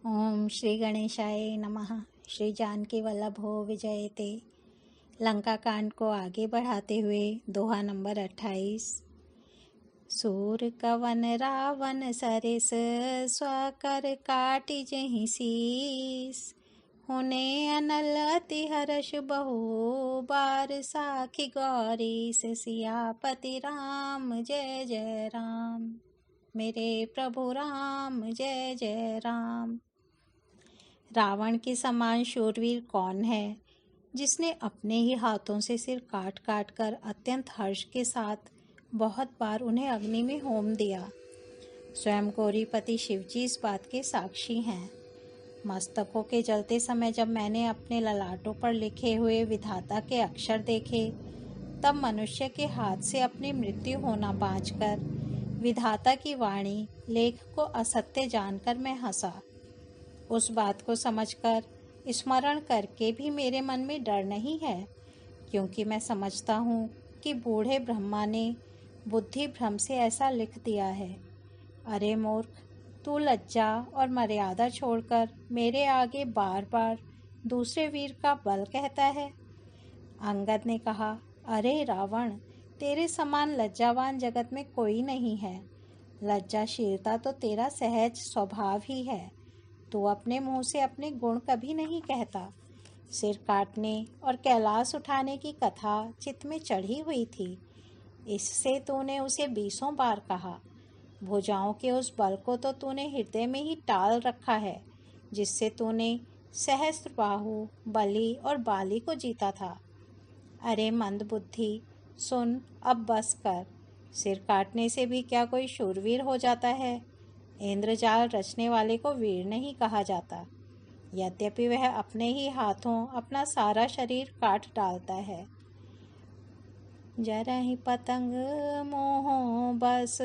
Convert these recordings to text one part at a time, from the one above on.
ओम श्री गणेशाय नमः। श्री जानकी वल्लभो विजयते। लंका कांड को आगे बढ़ाते हुए दोहा नंबर 28। सूर कवन रावण सरिस स्वकर काटि जेहि शीस। हुने अनल अति हर्ष बहु बार साखी गौरीस। सियापति राम जय जय राम। मेरे प्रभु राम जय जय राम। रावण के समान शूरवीर कौन है जिसने अपने ही हाथों से सिर काट काट कर अत्यंत हर्ष के साथ बहुत बार उन्हें अग्नि में होम दिया। स्वयं गौरीपति शिवजी इस बात के साक्षी हैं। मस्तकों के जलते समय जब मैंने अपने ललाटों पर लिखे हुए विधाता के अक्षर देखे, तब मनुष्य के हाथ से अपनी मृत्यु होना बाँचकर विधाता की वाणी लेख को असत्य जानकर मैं हंसा। उस बात को समझकर स्मरण करके भी मेरे मन में डर नहीं है, क्योंकि मैं समझता हूँ कि बूढ़े ब्रह्मा ने बुद्धि भ्रम से ऐसा लिख दिया है। अरे मूर्ख, तू लज्जा और मर्यादा छोड़कर मेरे आगे बार बार दूसरे वीर का बल कहता है। अंगद ने कहा, अरे रावण, तेरे समान लज्जावान जगत में कोई नहीं है। लज्जाशीलता तो तेरा सहज स्वभाव ही है। तू अपने मुंह से अपने गुण कभी नहीं कहता। सिर काटने और कैलाश उठाने की कथा चित्त में चढ़ी हुई थी, इससे तूने उसे 20 बार कहा। भुजाओं के उस बल को तो तूने हृदय में ही टाल रखा है, जिससे तूने सहस्त्रबाहु, बलि और बाली को जीता था। अरे मंदबुद्धि, सुन, अब बस कर। सिर काटने से भी क्या कोई शूरवीर हो जाता है? इंद्रजाल रचने वाले को वीर नहीं कहा जाता, यद्यपि वह अपने ही हाथों अपना सारा शरीर काट डालता है। जरहि पतंग मोहो बस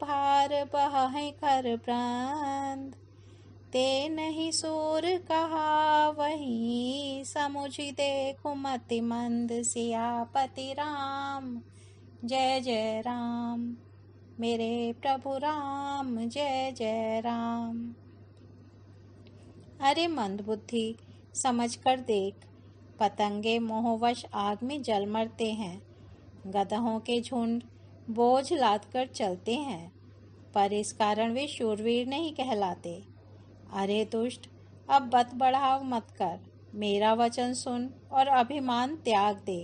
भार बहै खर प्रांत। ते नहीं सूर कहा वही समुझि देखु मति मंद। सियापति राम जय जय राम। मेरे प्रभु राम जय जय राम। अरे मंदबुद्धि, समझ कर देख, पतंगे मोहवश आग में जल मरते हैं। गदहों के झुंड बोझ लाद कर चलते हैं, पर इस कारण वे शूरवीर नहीं कहलाते। अरे दुष्ट, अब बत बढ़ाव मत कर, मेरा वचन सुन और अभिमान त्याग दे।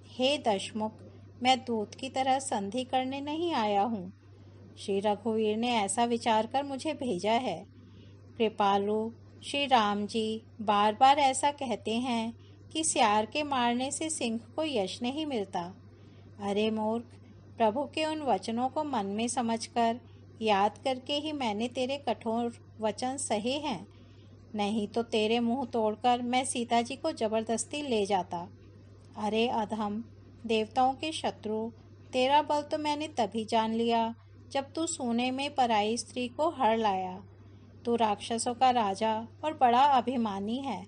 हे दशमुख, मैं दूत की तरह संधि करने नहीं आया हूँ। श्री रघुवीर ने ऐसा विचार कर मुझे भेजा है। कृपालु श्री राम जी बार बार ऐसा कहते हैं कि सियार के मारने से सिंह को यश नहीं मिलता। अरे मूर्ख, प्रभु के उन वचनों को मन में समझकर याद करके ही मैंने तेरे कठोर वचन सहे हैं, नहीं तो तेरे मुंह तोड़कर मैं सीता जी को जबरदस्ती ले जाता। अरे अधम, देवताओं के शत्रु, तेरा बल तो मैंने तभी जान लिया जब तू सोने में पराई स्त्री को हर लाया। तू राक्षसों का राजा और बड़ा अभिमानी है,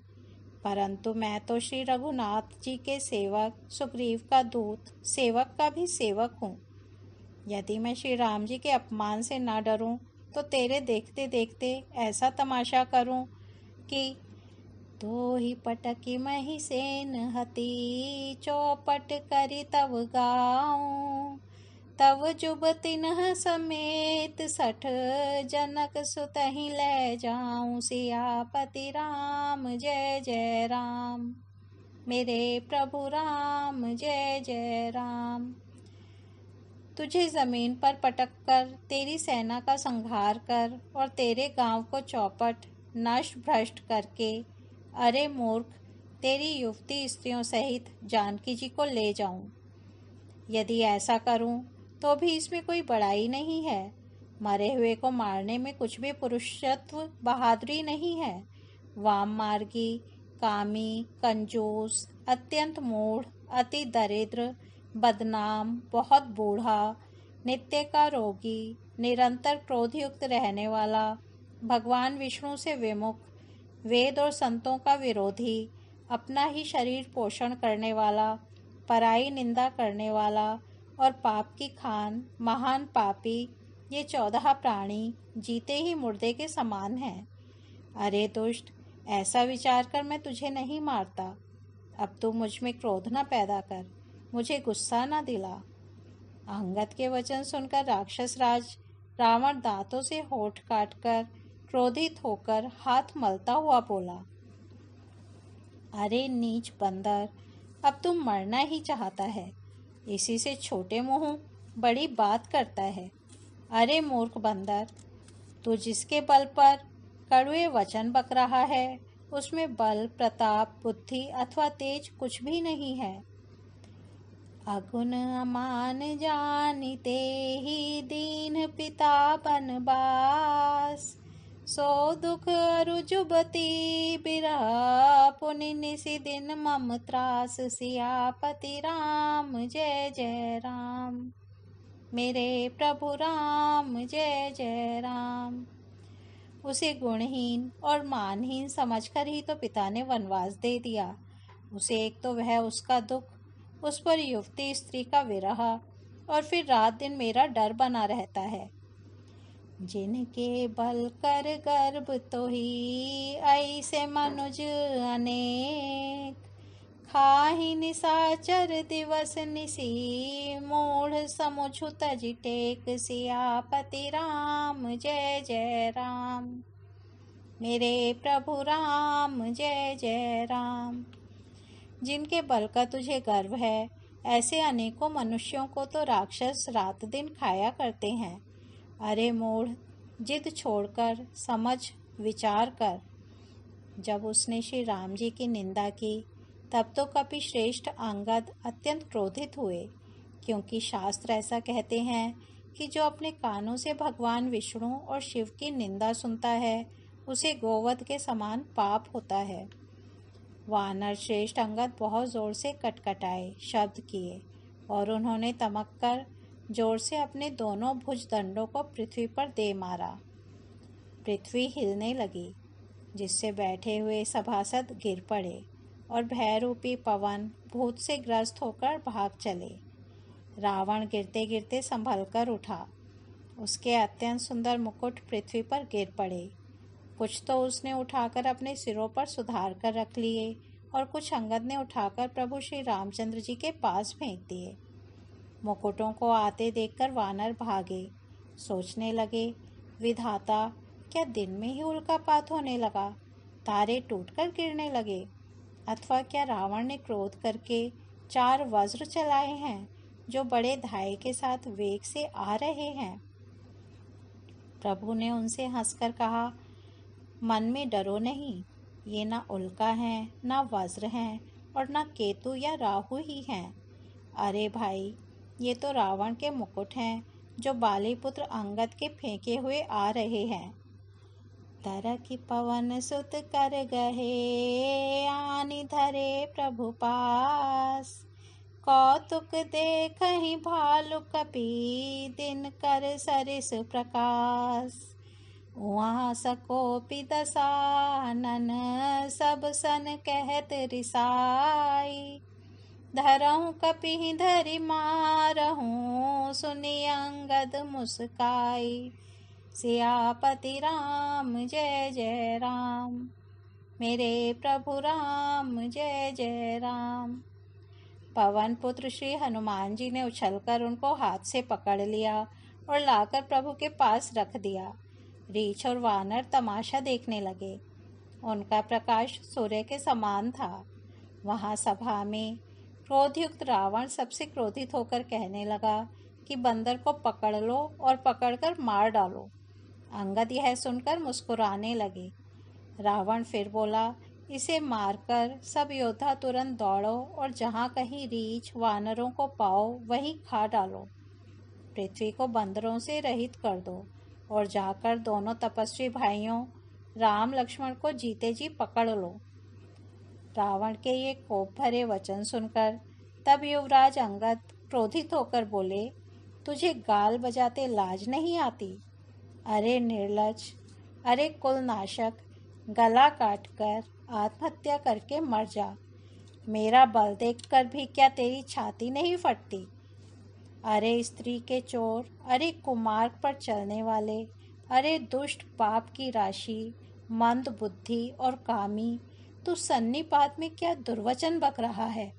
परंतु मैं तो श्री रघुनाथ जी के सेवक, सुग्रीव का दूत, सेवक का भी सेवक हूँ। यदि मैं श्री राम जी के अपमान से न डरूं, तो तेरे देखते देखते ऐसा तमाशा करूं कि तो ही पटकी मही सेन हती। चौपट करी तव गाऊं। तव जुब तिन्ह समेत 60 जनक सुतहि ले जाऊं। सियापति राम जय जय राम। मेरे प्रभु राम जय जय राम। तुझे जमीन पर पटक कर तेरी सेना का संहार कर और तेरे गांव को चौपट नष्ट भ्रष्ट करके, अरे मूर्ख, तेरी युवती स्त्रियों सहित जानकी जी को ले जाऊं। यदि ऐसा करूं तो भी इसमें कोई बड़ाई नहीं है। मरे हुए को मारने में कुछ भी पुरुषत्व, बहादुरी नहीं है। वाम मार्गी, कामी, कंजूस, अत्यंत मूढ़, अति दरिद्र, बदनाम, बहुत बूढ़ा, नित्य का रोगी, निरंतर क्रोधयुक्त रहने वाला, भगवान विष्णु से विमुख, वेद और संतों का विरोधी, अपना ही शरीर पोषण करने वाला, पराई निंदा करने वाला और पाप की खान, महान पापी, ये 14 प्राणी जीते ही मुर्दे के समान हैं। अरे दुष्ट, ऐसा विचार कर मैं तुझे नहीं मारता। अब तू मुझ में क्रोध न पैदा कर, मुझे गुस्सा न दिला। अंगद के वचन सुनकर राक्षस राज रावण दांतों से होठ काटकर क्रोधित होकर हाथ मलता हुआ बोला, अरे नीच बंदर, अब तुम मरना ही चाहता है, इसी से छोटे मुंह बड़ी बात करता है। अरे मूर्ख बंदर, तू जिसके बल पर कड़वे वचन बक रहा है, उसमें बल, प्रताप, बुद्धि अथवा तेज कुछ भी नहीं है। अगुन अमान जानिते ही दीन पिता बनबास, सो दुख अरु जुबती बिरह पुनि निसि दिन मम त्रास, सियापति राम जय जय राम। मेरे प्रभु राम जय जय राम। उसे गुणहीन और मानहीन समझकर ही तो पिता ने वनवास दे दिया। उसे एक तो वह उसका दुख, उस पर युवती स्त्री का विरह, और फिर रात दिन मेरा डर बना रहता है। जिनके बल कर गर्भ तो ही ऐसे मनुज अनेक, खाहि निशाचर दिवस निसी, मूढ़ समुझु तज टेक, सियापति राम जय जय राम। मेरे प्रभु राम जय जय राम। जिनके बल का तुझे गर्व है, ऐसे अनेकों मनुष्यों को तो राक्षस रात दिन खाया करते हैं। अरे मूढ़, जिद छोड़कर समझ विचार कर। जब उसने श्री राम जी की निंदा की, तब तो कपि श्रेष्ठ अंगद अत्यंत क्रोधित हुए, क्योंकि शास्त्र ऐसा कहते हैं कि जो अपने कानों से भगवान विष्णु और शिव की निंदा सुनता है, उसे गोवध के समान पाप होता है। वानर श्रेष्ठ अंगद बहुत जोर से कटकटाए, शब्द किए, और उन्होंने तमक कर जोर से अपने दोनों भुजदंडों को पृथ्वी पर दे मारा। पृथ्वी हिलने लगी, जिससे बैठे हुए सभासद गिर पड़े और भयरूपी पवन भूत से ग्रस्त होकर भाग चले। रावण गिरते गिरते संभल कर उठा। उसके अत्यंत सुंदर मुकुट पृथ्वी पर गिर पड़े। कुछ तो उसने उठाकर अपने सिरों पर सुधार कर रख लिए, और कुछ अंगद ने उठाकर प्रभु श्री रामचंद्र जी के पास फेंक दिए। मुकुटों को आते देखकर वानर भागे। सोचने लगे, विधाता, क्या दिन में ही उल्कापात होने लगा, तारे टूटकर गिरने लगे, अथवा क्या रावण ने क्रोध करके 4 वज्र चलाए हैं, जो बड़े धाय के साथ वेग से आ रहे हैं। प्रभु ने उनसे हंसकर कहा, मन में डरो नहीं, ये ना उल्का हैं, ना वज्र हैं, और ना केतु या राहु ही हैं। अरे भाई, ये तो रावण के मुकुट हैं, जो बालीपुत्र अंगद के फेंके हुए आ रहे हैं। तरह की पवन सुत कर गहे, आनि धरे प्रभु पास, कौतुक देखहि भालु कपि, दिन कर सरिस प्रकाश। वहाँ सकोपि दसानन, सब सन कहत रिसाई, धरहु कपि धरि मारहूँ, सुनि अंगद मुस्काई। सियापति राम जय जय राम। मेरे प्रभु राम जय जय राम। पवन पुत्र श्री हनुमान जी ने उछलकर उनको हाथ से पकड़ लिया और लाकर प्रभु के पास रख दिया। रीछ और वानर तमाशा देखने लगे। उनका प्रकाश सूर्य के समान था। वहाँ सभा में क्रोधयुक्त रावण सबसे क्रोधित होकर कहने लगा कि बंदर को पकड़ लो और पकड़कर मार डालो। अंगद यह सुनकर मुस्कुराने लगे। रावण फिर बोला, इसे मारकर सब योद्धा तुरंत दौड़ो और जहाँ कहीं रीछ वानरों को पाओ वहीं खा डालो। पृथ्वी को बंदरों से रहित कर दो और जाकर दोनों तपस्वी भाइयों राम लक्ष्मण को जीते जी पकड़ लो। रावण के ये कोप भरे वचन सुनकर तब युवराज अंगद क्रोधित होकर बोले, तुझे गाल बजाते लाज नहीं आती? अरे निर्लज, अरे कुलनाशक, गला काटकर आत्महत्या करके मर जा। मेरा बल देखकर भी क्या तेरी छाती नहीं फटती? अरे स्त्री के चोर, अरे कुमार्ग पर चलने वाले, अरे दुष्ट पाप की राशि, मंद बुद्धि और कामी, तू सन्निपात में क्या दुर्वचन बक रहा है।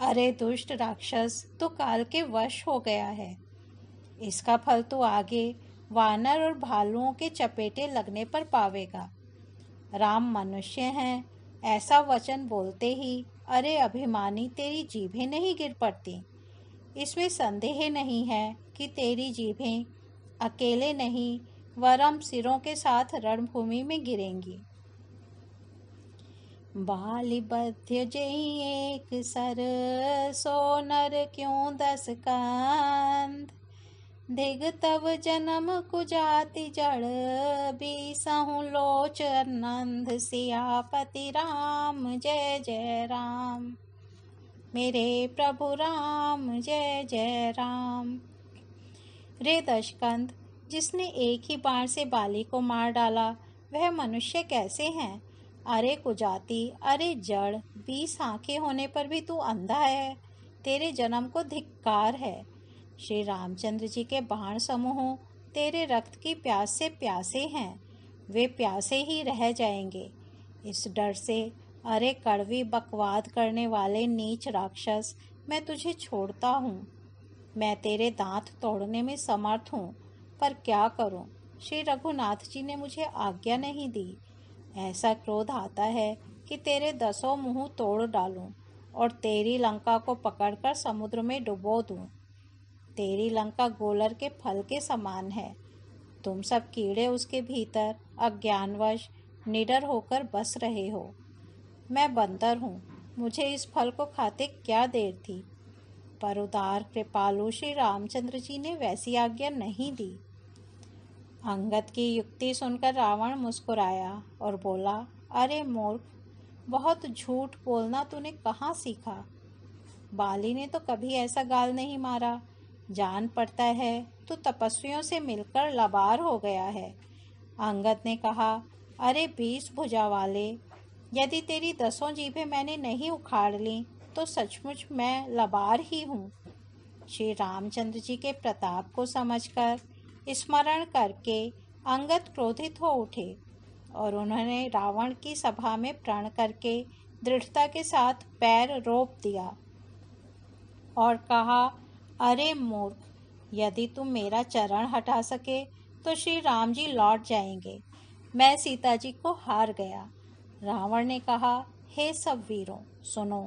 अरे दुष्ट राक्षस, तू काल के वश हो गया है। इसका फल तू आगे वानर और भालुओं के चपेटे लगने पर पावेगा। राम मनुष्य हैं, ऐसा वचन बोलते ही अरे अभिमानी तेरी जीभें नहीं गिर पड़ती। इसमें संदेह नहीं है कि तेरी जीभें अकेले नहीं वरम सिरों के साथ रणभूमि में गिरेंगी। बाली बध्य जई एक सर, सो नर क्यों 10 कंद। धिग तव जन्म कुजाति जड़, बीसहु लोच नंद। सियापति राम जय जय राम, मेरे प्रभु राम जय जय राम। रे दशकंद, जिसने एक ही बाण से बाली को मार डाला वह मनुष्य कैसे हैं। अरे कुजाति, अरे जड़, 20 आंखें होने पर भी तू अंधा है। तेरे जन्म को धिक्कार है। श्री रामचंद्र जी के बाण समूह तेरे रक्त की प्यास से प्यासे हैं, वे प्यासे ही रह जाएंगे। इस डर से अरे कड़वी बकवाद करने वाले नीच राक्षस, मैं तुझे छोड़ता हूँ। मैं तेरे दांत तोड़ने में समर्थ हूँ, पर क्या करूँ, श्री रघुनाथ जी ने मुझे आज्ञा नहीं दी। ऐसा क्रोध आता है कि तेरे 10 मुंह तोड़ डालूं और तेरी लंका को पकड़कर समुद्र में डुबो दूं। तेरी लंका गोलर के फल के समान है। तुम सब कीड़े उसके भीतर अज्ञानवश निडर होकर बस रहे हो। मैं बंदर हूँ, मुझे इस फल को खाते क्या देर थी। पर उदार कृपालु श्री रामचंद्र जी ने वैसी आज्ञा नहीं दी। अंगद की युक्ति सुनकर रावण मुस्कुराया और बोला, अरे मूर्ख, बहुत झूठ बोलना तूने कहाँ सीखा। बाली ने तो कभी ऐसा गाल नहीं मारा। जान पड़ता है तू तपस्वियों से मिलकर लबार हो गया है। अंगद ने कहा, अरे 20 भुजा वाले, यदि तेरी 10 जीभें मैंने नहीं उखाड़ ली तो सचमुच मैं लबार ही हूँ। श्री रामचंद्र जी के प्रताप को समझकर स्मरण करके अंगद क्रोधित हो उठे और उन्होंने रावण की सभा में प्रण करके दृढ़ता के साथ पैर रोप दिया और कहा, अरे मूर्ख, यदि तुम मेरा चरण हटा सके तो श्री राम जी लौट जाएंगे। मैं सीता जी को हार गया। रावण ने कहा, हे सब वीरों सुनो,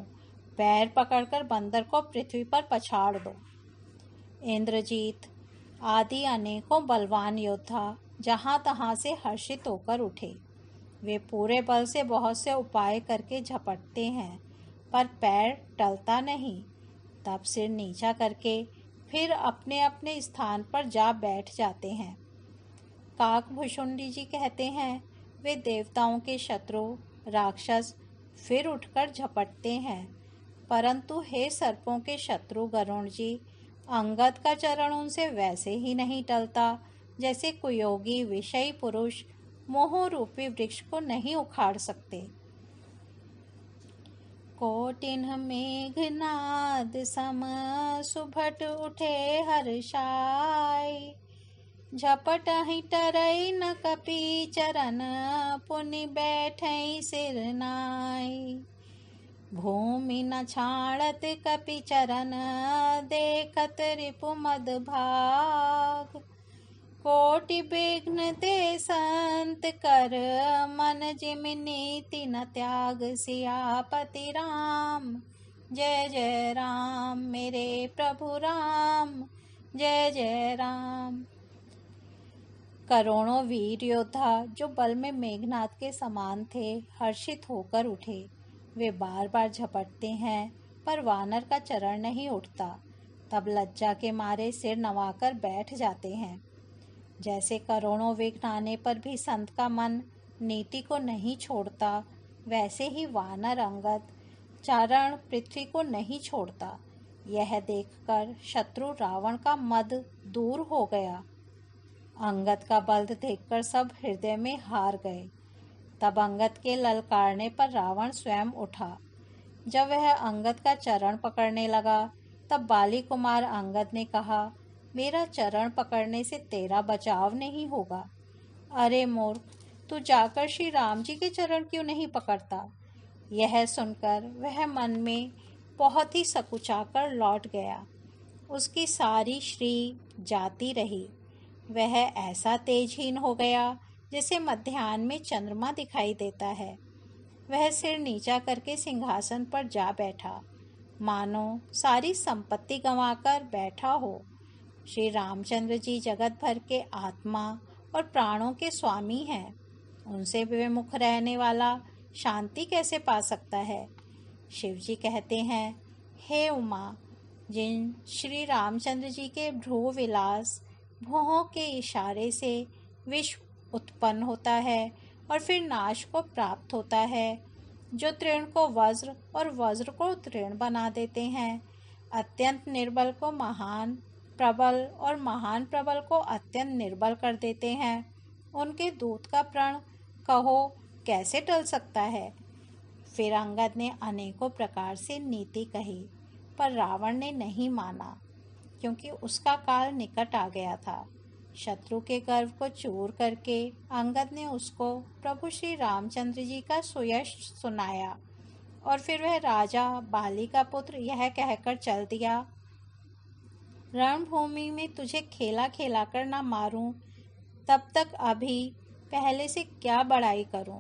पैर पकड़कर बंदर को पृथ्वी पर पछाड़ दो। इंद्रजीत आदि अनेकों बलवान योद्धा जहाँ तहाँ से हर्षित होकर उठे। वे पूरे बल से बहुत से उपाय करके झपटते हैं, पर पैर टलता नहीं। तब सिर नीचा करके फिर अपने अपने स्थान पर जा बैठ जाते हैं। काकभूषुंडी जी कहते हैं, वे देवताओं के शत्रु राक्षस फिर उठकर झपटते हैं, परंतु हे सर्पों के शत्रु गरुण जी, अंगद का चरण उनसे वैसे ही नहीं टलता जैसे कुयोगी विषयी पुरुष मोह रूपी वृक्ष को नहीं उखाड़ सकते। कोटिन्ह मेघनाद सम सुभट उठे हर्षाय, झपटहि टरई न कपि चरण, पुनि बैठई सिर नाई। भूमि न छाड़त कपि चरण, देखत रिपु मद भाग। कोटि विघ्न ते संत कर, मन जिमि नीति न त्याग। सियापति राम जय जय राम, मेरे प्रभु राम जय जय राम। करोड़ों वीर योद्धा जो बल में मेघनाद के समान थे हर्षित होकर उठे। वे बार बार झपटते हैं पर वानर का चरण नहीं उठता। तब लज्जा के मारे सिर नवाकर बैठ जाते हैं। जैसे करोड़ों विघ्न आने पर भी संत का मन नीति को नहीं छोड़ता, वैसे ही वानर अंगद चरण पृथ्वी को नहीं छोड़ता। यह देखकर शत्रु रावण का मद दूर हो गया। अंगद का बल देखकर सब हृदय में हार गए। तब अंगद के ललकारने पर रावण स्वयं उठा। जब वह अंगद का चरण पकड़ने लगा तब बाली कुमार अंगद ने कहा, मेरा चरण पकड़ने से तेरा बचाव नहीं होगा। अरे मूर्ख, तू जाकर श्री राम जी के चरण क्यों नहीं पकड़ता? यह सुनकर वह मन में बहुत ही सकुचाकर लौट गया। उसकी सारी श्री जाती रही। वह ऐसा तेजहीन हो गया जैसे मध्याह्न में चंद्रमा दिखाई देता है। वह सिर नीचा करके सिंहासन पर जा बैठा, मानो सारी संपत्ति गंवाकर बैठा हो। श्री रामचंद्र जी जगत भर के आत्मा और प्राणों के स्वामी हैं। उनसे विमुख रहने वाला शांति कैसे पा सकता है? शिव जी कहते हैं, हे उमा, जिन श्री रामचंद्र जी के भ्रू विलास भुहों के इशारे से विश्व उत्पन्न होता है और फिर नाश को प्राप्त होता है, जो तृण को वज्र और वज्र को तृण बना देते हैं, अत्यंत निर्बल को महान प्रबल और महान प्रबल को अत्यंत निर्बल कर देते हैं, उनके दूत का प्रण कहो कैसे टल सकता है? फिर अंगद ने अनेकों प्रकार से नीति कही, पर रावण ने नहीं माना, क्योंकि उसका काल निकट आ गया था। शत्रु के गर्व को चूर करके अंगद ने उसको प्रभु श्री रामचंद्र जी का सुयश सुनाया और फिर वह राजा बाली का पुत्र यह कहकर चल दिया, रणभूमि में तुझे खेला खेला कर न मारूं, तब तक अभी पहले से क्या बड़ाई करूं।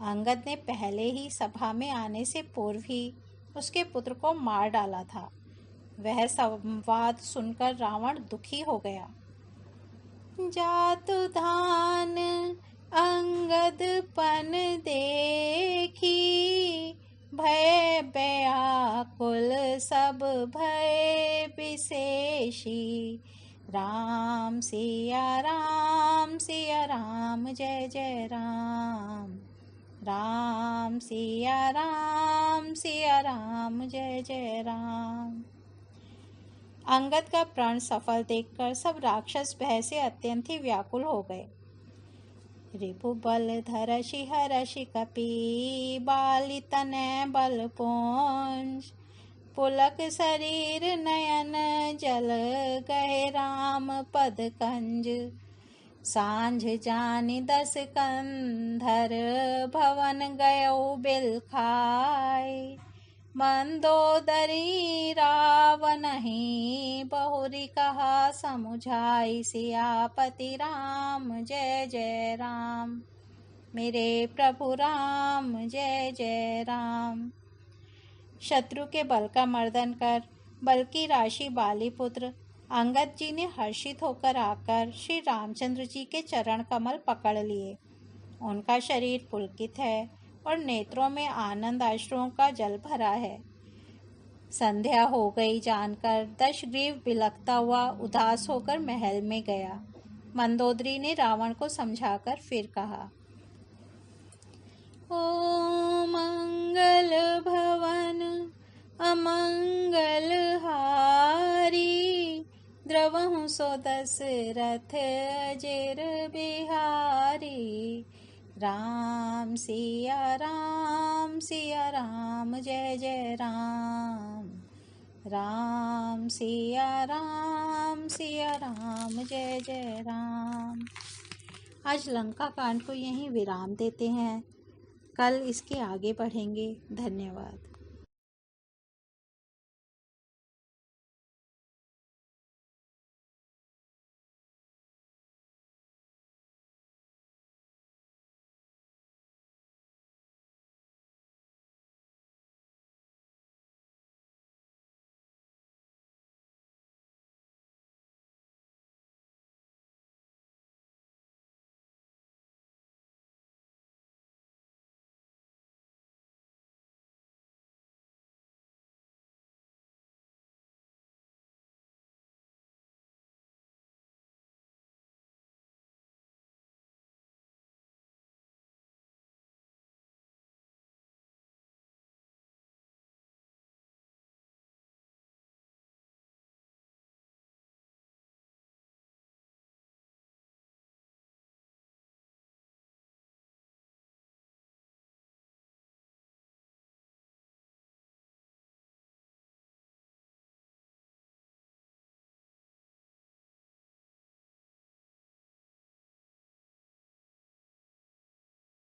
अंगद ने पहले ही सभा में आने से पूर्व ही उसके पुत्र को मार डाला था। वह संवाद सुनकर रावण दुखी हो गया। जातु धान अंगद पन देखी, भय व्याकुल सब भय विशेषी। राम सिया राम जय जय राम। राम सिया राम जय जय राम। अंगद का प्रण सफल देखकर सब राक्षस भय से अत्यंत ही व्याकुल हो गए। रिपु बल धरषि हरषि कपि, बाली तनय बल पुंज। पुलक शरीर नयन जल गए राम पद कंज। सांझ जानि 10 कंधर, भवन गयो बिल खाय। मंदोदरी रावनहि, बहुरी कहा समुझाई। सियापति राम जय जय राम, मेरे प्रभु राम जय जय राम। शत्रु के बल का मर्दन कर बल की राशि बाली पुत्र अंगद जी ने हर्षित होकर आकर श्री रामचंद्र जी के चरण कमल पकड़ लिए। उनका शरीर पुलकित है और नेत्रों में आनंद अश्रुओं का जल भरा है। संध्या हो गई जानकर दशग्रीव बिलखता हुआ उदास होकर महल में गया। मंदोदरी ने रावण को समझाकर फिर कहा, ओ मंगल भवन अमंगल हारी, द्रवहु सो दशरथ अजिर बिहारी। राम सिया राम जय जय राम। राम सिया राम जय जय राम। आज लंका कांड को यहीं विराम देते हैं। कल इसके आगे बढ़ेंगे। धन्यवाद।